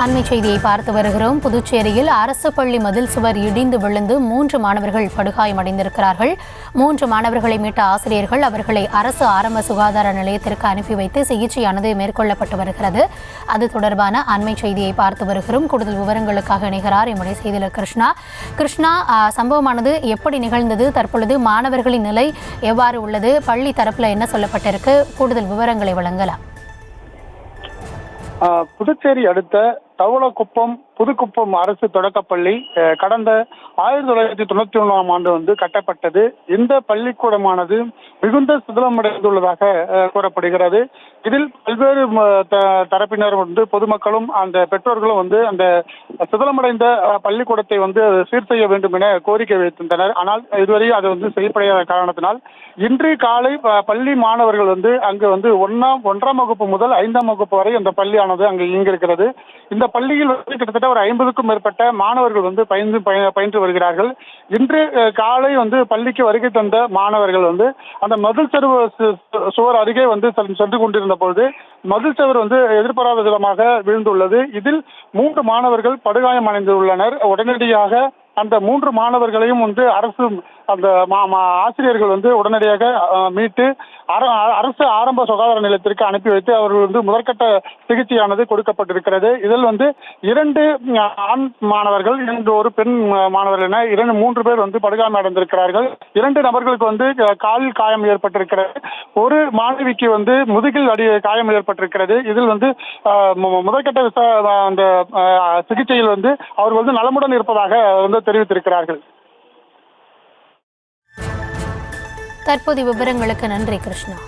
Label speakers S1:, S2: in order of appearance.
S1: அண்மை செய்தியை பார்த்து வருகிறோம். புதுச்சேரியில் அரசு பள்ளி மதில் சுவர் இடிந்து விழுந்து 3 மாணவர்கள் படுகாயமடைந்திருக்கிறார்கள். 3 மாணவர்களை மீட்ட ஆசிரியர்கள் அவர்களை அரசு ஆரம்ப சுகாதார நிலையத்திற்கு அனுப்பி வைத்து சிகிச்சையானது மேற்கொள்ளப்பட்டு வருகிறது. அது தொடர்பான அண்மை செய்தியை பார்த்து வருகிறோம். கூடுதல் விவரங்களுக்காக இணைகிறார் எம்முடைய செய்தியாளர் கிருஷ்ணா. சம்பவமானது எப்படி நிகழ்ந்தது? தற்பொழுது மாணவர்களின் நிலை எவ்வாறு உள்ளது? பள்ளி தரப்புல என்ன சொல்லப்பட்டிருக்கு? கூடுதல் விவரங்களை வழங்கலாம்.
S2: புதுச்சேரி அடுத்த தவளக்குப்பம் புதுக்குப்பம் அரசு தொடக்கப்பள்ளி கடந்த 1991 கட்டப்பட்டது. இந்த பள்ளிக்கூடமானது மிகுந்த சிதிலமடைந்துள்ளதாக கூறப்படுகிறது. இதில் பல்வேறு தரப்பினர் பொதுமக்களும் அந்த பெற்றோர்களும் அந்த சிதிலமடைந்த பள்ளிக்கூடத்தை சீர் செய்ய வேண்டும் என கோரிக்கை வைத்திருந்தனர். ஆனால் இதுவரை அது செய்யப்படாத காரணத்தினால் இன்று காலை பள்ளி மாணவர்கள் அங்கு 1ஆம் வகுப்பு முதல் 5ஆம் வகுப்பு வரை அந்த பள்ளியானது அங்கு இயங்கியிருக்கிறது. இந்த பள்ளியில் கிட்டத்தட்ட ஒரு 50க்கும் மேற்பட்ட மாணவர்கள் பயின்று வருகிறார்கள். இன்று காலை பள்ளிக்கு வருகை தந்த மாணவர்கள் அந்த மதில் சுவர் அருகே சென்று கொண்டிருந்த பொழுது மதில் சுவர் எதிர்பாராத விதமாக வீழ்ந்துள்ளது. இதில் 3 மாணவர்கள் படுகாயம் அடைந்துள்ளனர். உடனடியாக அந்த 3 மாணவர்களையும் அரசு அந்த ஆசிரியர்கள் உடனடியாக மீட்டு அரசு ஆரம்ப சுகாதார நிலையத்திற்கு அனுப்பி வைத்து அவர்கள் முதற்கட்ட சிகிச்சையானது கொடுக்கப்பட்டிருக்கிறது. இதில் 2 ஆண் மாணவர்கள், ஒரு பெண் மாணவர்கள் என 3 பேர் படுகாயம் அடைந்திருக்கிறார்கள். 2 நபர்களுக்கு காலில் காயம் ஏற்பட்டிருக்கிறது. ஒரு மாணவிக்கு முதுகில் காயம் ஏற்பட்டிருக்கிறது. இதில் முதற்கட்ட அந்த சிகிச்சையில் அவர்கள் நலமுடன் இருப்பதாக தெரிவித்திருக்கிறார்கள்.
S1: தற்போதைய விவரங்களுக்கு நன்றி கிருஷ்ணா.